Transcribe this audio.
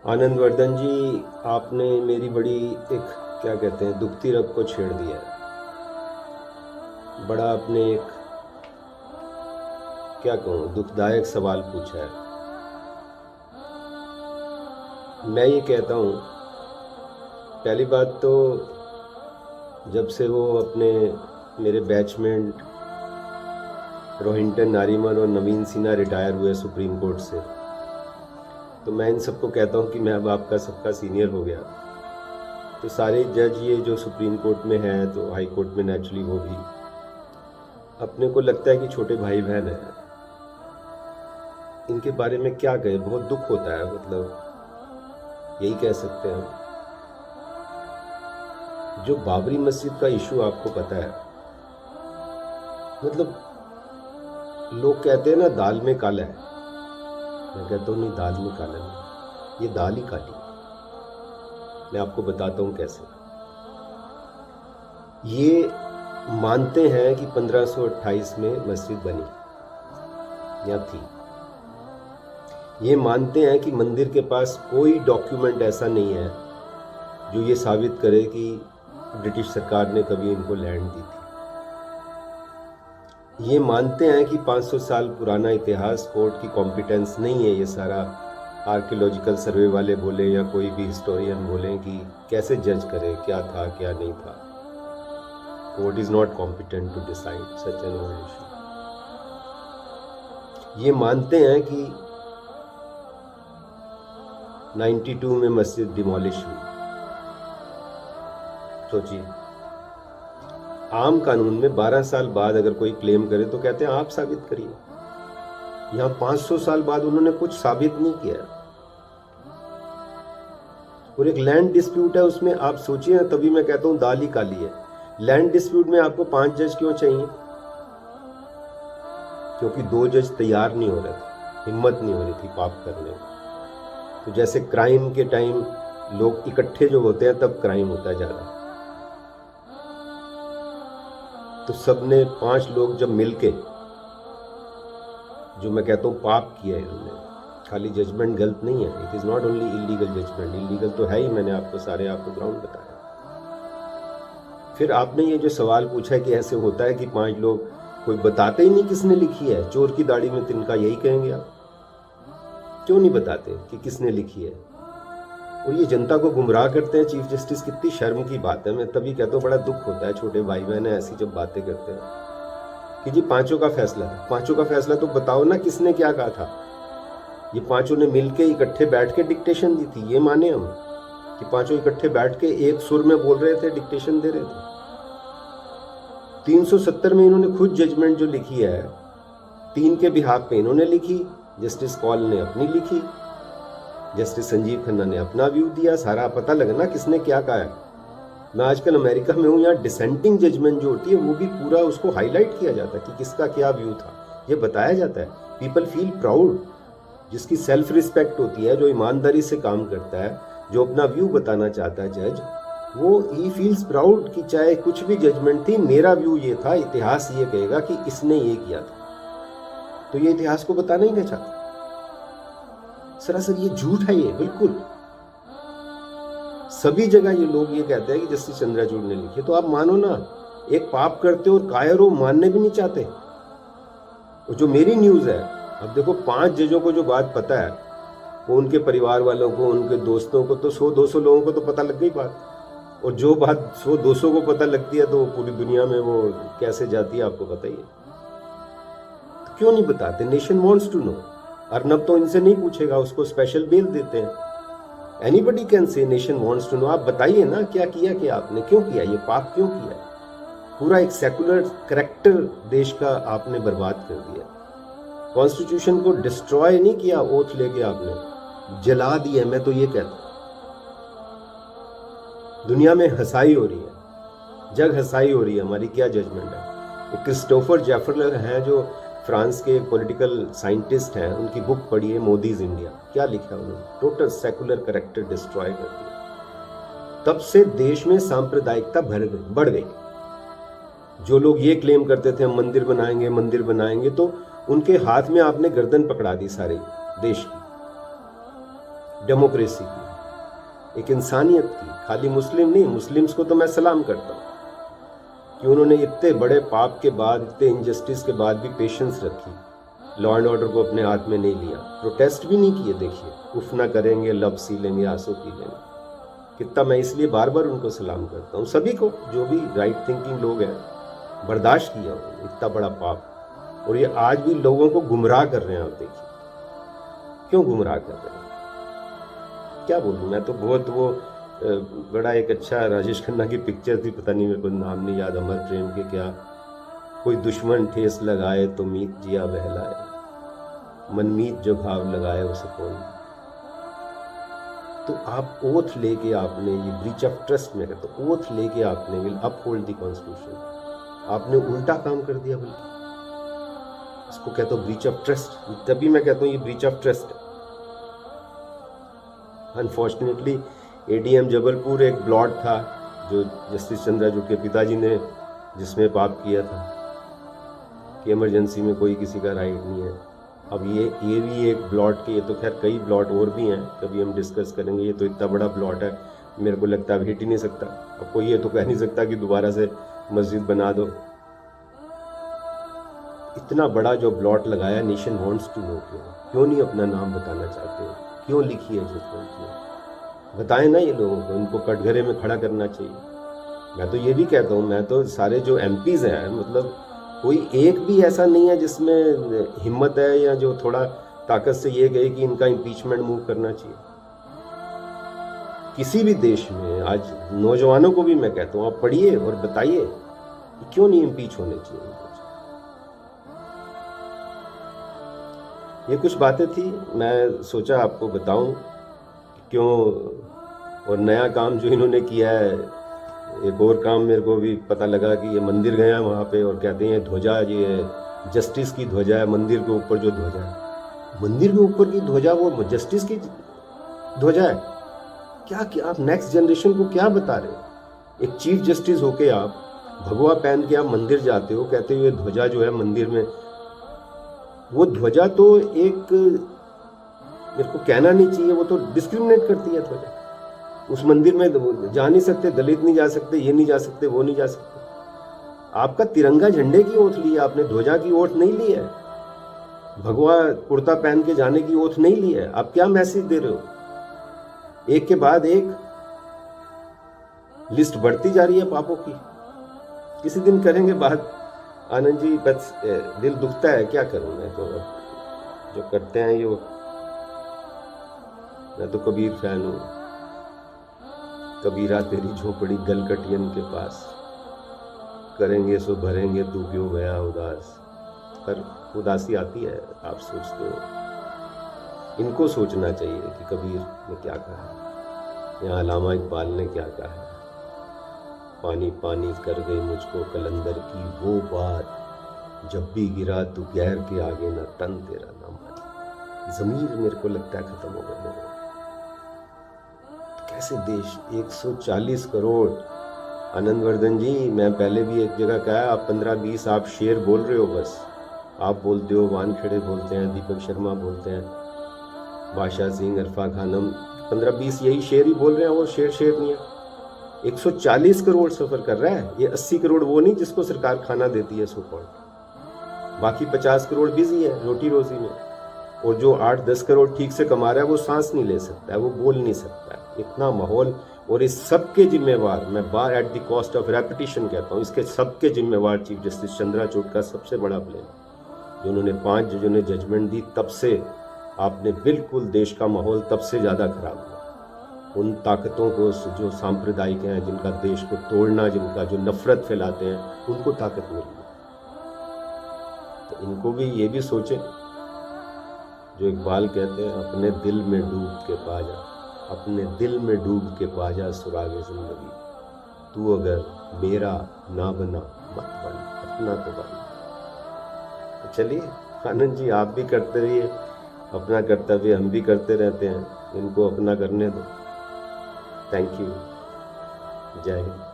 आनंदवर्धन जी, आपने मेरी बड़ी एक क्या कहते हैं दुखती रग को छेड़ दिया है। बड़ा आपने एक क्या कहूँ दुखदायक सवाल पूछा है। मैं ये कहता हूँ, पहली बात तो जब से वो अपने मेरे बैचमेट रोहिंटन नारीमन और नवीन सिन्हा रिटायर हुए सुप्रीम कोर्ट से, तो मैं इन सबको कहता हूँ कि मैं अब आपका सबका सीनियर हो गया। तो सारे जज ये जो सुप्रीम कोर्ट में हैं, तो हाई कोर्ट में नेचुरली वो भी अपने को लगता है कि छोटे भाई बहन हैं। इनके बारे में क्या कहे, बहुत दुख होता है। मतलब यही कह सकते हैं हम। जो बाबरी मस्जिद का इशू आपको पता है, मतलब लोग कहते हैं ना दाल में काला है, मैं कहता हूँ नहीं, दाल में काला नहीं, ये दाल ही काली। मैं आपको बताता हूँ कैसे। ये मानते हैं कि 1528 में मस्जिद बनी या थी। ये मानते हैं कि मंदिर के पास कोई डॉक्यूमेंट ऐसा नहीं है जो ये साबित करे कि ब्रिटिश सरकार ने कभी इनको लैंड दी थी। ये मानते हैं कि 500 साल पुराना इतिहास कोर्ट की कॉम्पिटेंस नहीं है। ये सारा आर्कियोलॉजिकल सर्वे वाले बोले या कोई भी हिस्टोरियन बोले कि कैसे जज करे क्या था क्या नहीं था। Court is not competent to decide such an old issue. ये मानते हैं कि 92 में मस्जिद डिमोलिश हुई। सोचिए, आम कानून में 12 साल बाद अगर कोई क्लेम करे तो कहते हैं आप साबित करिए। यहां 500 साल बाद उन्होंने कुछ साबित नहीं किया। और एक लैंड डिस्प्यूट है, उसमें आप सोचिए ना, तभी मैं कहता हूं दाल ही काली है। लैंड डिस्प्यूट में आपको 5 जज क्यों चाहिए? क्योंकि 2 जज तैयार नहीं हो रहे थे, हिम्मत नहीं हो रही थी पाप करने की। तो जैसे क्राइम के टाइम लोग इकट्ठे जो होते हैं तब क्राइम होता है ज्यादा। तो सबने 5 लोग जब मिलके, जो मैं कहता हूं पाप किया है इन्होंने, खाली जजमेंट गलत नहीं है, it is not only illegal judgment, illegal तो है ही, मैंने आपको ग्राउंड बताया। फिर आपने ये जो सवाल पूछा है कि ऐसे होता है कि 5 लोग, कोई बताते ही नहीं किसने लिखी है। चोर की दाढ़ी में तिनका, यही कहेंगे आप। क्यों नहीं बताते कि किसने लिखी है? और ये जनता को गुमराह करते हैं चीफ जस्टिस। कितनी शर्म की बात है। मैं तभी कहता हूँ बड़ा दुख होता है, छोटे भाई बहन ऐसी जब बातें करते हैं कि जी 5 का फैसला है। 5 का फैसला तो बताओ ना किसने क्या कहा था। ये 5 ने मिलके इकट्ठे बैठ के डिक्टेशन दी थी, ये माने हम कि 5 इकट्ठे बैठ के एक सुर में बोल रहे थे, डिक्टेशन दे रहे थे। 370 में इन्होंने खुद जजमेंट जो लिखी है, 3 के बिहाफ पे इन्होंने लिखी, जस्टिस कौल ने अपनी लिखी, जस्टिस संजीव खन्ना ने अपना व्यू दिया। सारा पता लगा ना किसने क्या कहा है। मैं आजकल अमेरिका में हूँ, यहाँ डिसेंटिंग जजमेंट जो होती है वो भी पूरा उसको हाईलाइट किया जाता है कि किसका क्या व्यू था, ये बताया जाता है। People feel proud. जिसकी सेल्फ रिस्पेक्ट होती है, जो ईमानदारी से काम करता है, जो अपना व्यू बताना चाहता है जज, वो ही फील्स प्राउड कि चाहे कुछ भी जजमेंट थी, मेरा व्यू ये था, इतिहास ये कहेगा कि इसने ये किया था। तो ये इतिहास को बताना ही नहीं चाहता। सरासर ये झूठ है, ये बिल्कुल सभी जगह ये लोग ये कहते हैं कि जस्टिस चंद्रचूड़ ने लिखी। तो आप मानो ना, एक पाप करते हो और कायर हो, मानने भी नहीं चाहते। और जो मेरी न्यूज है, अब देखो 5 जजों को जो बात पता है, वो उनके परिवार वालों को, उनके दोस्तों को, तो 100-200 लोगों को तो पता लग गई बात। और जो बात 100-200 को पता लगती है तो पूरी दुनिया में वो कैसे जाती है आपको पता ही है। तो क्यों नहीं बताते? Nation wants to know. Arnab तो इनसे नहीं पूछेगा, उसको स्पेशल बेल देते हैं। Anybody can say nation wants to know. आप बताइए ना क्या किया, कि आपने क्यों किया, ये पाप क्यों किया? पूरा एक सेकुलर करेक्टर देश का आपने बर्बाद कर दिया। कॉन्स्टिट्यूशन को डिस्ट्रॉय नहीं किया ओथ लेके, आपने जला दिया। मैं तो ये कहता हूं, दुनिया में हंसाई हो रही है, जग हंसाई हो रही है। हमारी क्या जजमेंट है? क्रिस्टोफर जेफरलर हैं, जो फ्रांस के पॉलिटिकल साइंटिस्ट हैं, उनकी बुक पढ़िए, मोदीज इंडिया। क्या लिखा उन्होंने? टोटल सेकुलर करेक्टर डिस्ट्रॉय कर दिया। तब से देश में सांप्रदायिकता बढ़ गई। जो लोग ये क्लेम करते थे हम मंदिर बनाएंगे मंदिर बनाएंगे, तो उनके हाथ में आपने गर्दन पकड़ा दी सारे देश की। डेमोक्रेसी की, एक इंसानियत की। खाली मुस्लिम नहीं, मुस्लिम्स को तो मैं सलाम करता हूँ कि उन्होंने इतने बड़े पाप के बाद, इतने इनजस्टिस के बाद भी पेशेंस रखी, लॉ एंड ऑर्डर को अपने हाथ में नहीं लिया, प्रोटेस्ट भी नहीं किए। देखिए, उफ ना करेंगे, लब सी लेंगे, आंसू पी लेंगे। कितना मैं इसलिए बार बार उनको सलाम करता हूँ, सभी को, जो भी राइट थिंकिंग लोग हैं, बर्दाश्त किया उन्होंने इतना बड़ा पाप। और ये आज भी लोगों को गुमराह कर रहे हैं। आप देखिए क्यों गुमराह कर रहे हैं, क्या बोलूँ मैं तो। बहुत वो बड़ा एक अच्छा राजेश खन्ना की पिक्चर थी, पता नहीं, मेरे को नाम नहीं याद, अमर प्रेम के क्या, कोई दुश्मन ठेस लगाए तो मीत जिया बहलाए, मनमीत जो घाव लगाए उसे कौन। तो आप ओथ लेके, आपने ये ब्रीच ऑफ ट्रस्ट में, तो ओथ लेके आपने विल अपहोल्ड द कॉन्स्टिट्यूशन, आपने उल्टा काम कर दिया। बल्कि इसको कहता हूँ ब्रीच ऑफ ट्रस्ट, तभी मैं कहता हूँ ये ब्रीच ऑफ ट्रस्ट है। अनफॉर्चुनेटली एडीएम जबलपुर एक ब्लॉट था जो जस्टिस चंद्राचूड़ के पिताजी ने, जिसमें पाप किया था कि इमरजेंसी में कोई किसी का राइट नहीं है। अब ये भी एक ब्लॉट के, ये तो खैर कई ब्लॉट और भी हैं, कभी हम डिस्कस करेंगे। ये तो इतना बड़ा ब्लॉट है, मेरे को लगता है अब हिट ही नहीं सकता। अब कोई ये तो कह नहीं सकता कि दोबारा से मस्जिद बना दो। इतना बड़ा जो ब्लॉट लगाया, नेशन वांट्स टू नो, क्यों नहीं अपना नाम बताना चाहते हो, क्यों लिखी है जजमेंट, बताएं ना ये लोगों को, इनको कटघरे में खड़ा करना चाहिए। मैं तो ये भी कहता हूँ, मैं तो सारे जो एमपीज हैं, मतलब कोई एक भी ऐसा नहीं है जिसमें हिम्मत है या जो थोड़ा ताकत से ये कहे कि इनका इम्पीचमेंट मूव करना चाहिए। किसी भी देश में आज नौजवानों को भी मैं कहता हूँ, आप पढ़िए और बताइए कि क्यों नहीं इम्पीच होने चाहिए। ये कुछ बातें थी, मैं सोचा आपको बताऊं क्यों। और नया काम जो इन्होंने किया है, एक और काम मेरे को भी पता लगा कि ये मंदिर गया वहाँ पे और कहते हैं ध्वजा, ये जस्टिस की ध्वजा है, मंदिर के ऊपर जो ध्वजा है, मंदिर के ऊपर की ध्वजा वो जस्टिस की ध्वजा है। क्या आप नेक्स्ट जनरेशन को क्या बता रहे हो? एक चीफ जस्टिस होके आप भगवा पहन के आप मंदिर जाते हो, कहते हुए ध्वजा जो है मंदिर में, वो ध्वजा तो एक, मेरे को कहना नहीं चाहिए, वो तो डिस्क्रिमिनेट करती है ध्वजा। उस मंदिर में जा नहीं सकते, दलित नहीं जा सकते, ये नहीं जा सकते, वो नहीं जा सकते। आपका तिरंगा झंडे की ओथ ली है आपने, ध्वजा की ओथ नहीं ली है, भगवा कुर्ता पहन के जाने की ओथ नहीं ली है। आप क्या मैसेज दे रहे हो? एक के बाद एक लिस्ट बढ़ती जा रही है पापों की। किसी दिन करेंगे बात आनंद जी, बस दिल दुखता है, क्या करूं मैं तो। जो करते हैं ये, मैं तो कबीर फैन हूं। कबीरा तेरी झोपड़ी गलकटियन के पास, करेंगे सो भरेंगे तू क्यों गया उदास। पर उदासी आती है, आप सोचते हो। इनको सोचना चाहिए कि कबीर ने क्या कहा या अल्लामा इकबाल ने क्या कहा है। पानी पानी कर गई मुझको कलंदर की वो बात, जब भी गिरा तू गैर के आगे ना तन तेरा ना मान। जमीर मेरे को लगता है खत्म हो गए लोगों। कैसे देश 140 करोड़। आनंदवर्धन जी, मैं पहले भी एक जगह कहा, आप 15-20 आप शेर बोल रहे हो, बस आप बोलते हो, वानखेड़े बोलते हैं, दीपक शर्मा बोलते हैं, बादशाह सिंह, अरफा खानम, 15-20 यही शेर ही बोल रहे हैं। वो शेर नहीं है। 140 करोड़ सफर कर रहा है। ये 80 करोड़ वो नहीं जिसको सरकार खाना देती है, सो कॉल्ड। बाकी 50 करोड़ बिजी है रोटी रोजी में। और जो 8-10 करोड़ ठीक से कमा रहा है, वो सांस नहीं ले सकता है, वो बोल नहीं सकता है। इतना माहौल, और इस सब के जिम्मेवार, मैं बार at the cost of repetition कहता हूँ, इसके सबके जिम्मेवार चीफ जस्टिस चंद्राचूड़ का सबसे बड़ा ब्लेम। जो उन्होंने 5 जजों ने जजमेंट दी, तब से आपने बिल्कुल देश का माहौल तब से ज़्यादा खराब हुआ। उन ताकतों को जो सांप्रदायिक हैं, जिनका देश को तोड़ना, जिनका जो नफरत फैलाते हैं, उनको ताकत मिल गई। तो इनको भी ये भी सोचें, जो इकबाल कहते हैं, अपने दिल में डूब के पा जा, अपने दिल में डूब के पा जा सुरागे जिंदगी। तू अगर मेरा ना बना मत बन, अपना तो बन। तो चलिए आनंद जी, आप भी करते रहिए अपना कर्तव्य, हम भी करते रहते हैं, इनको अपना करने दो। Thank you. जय हिंद।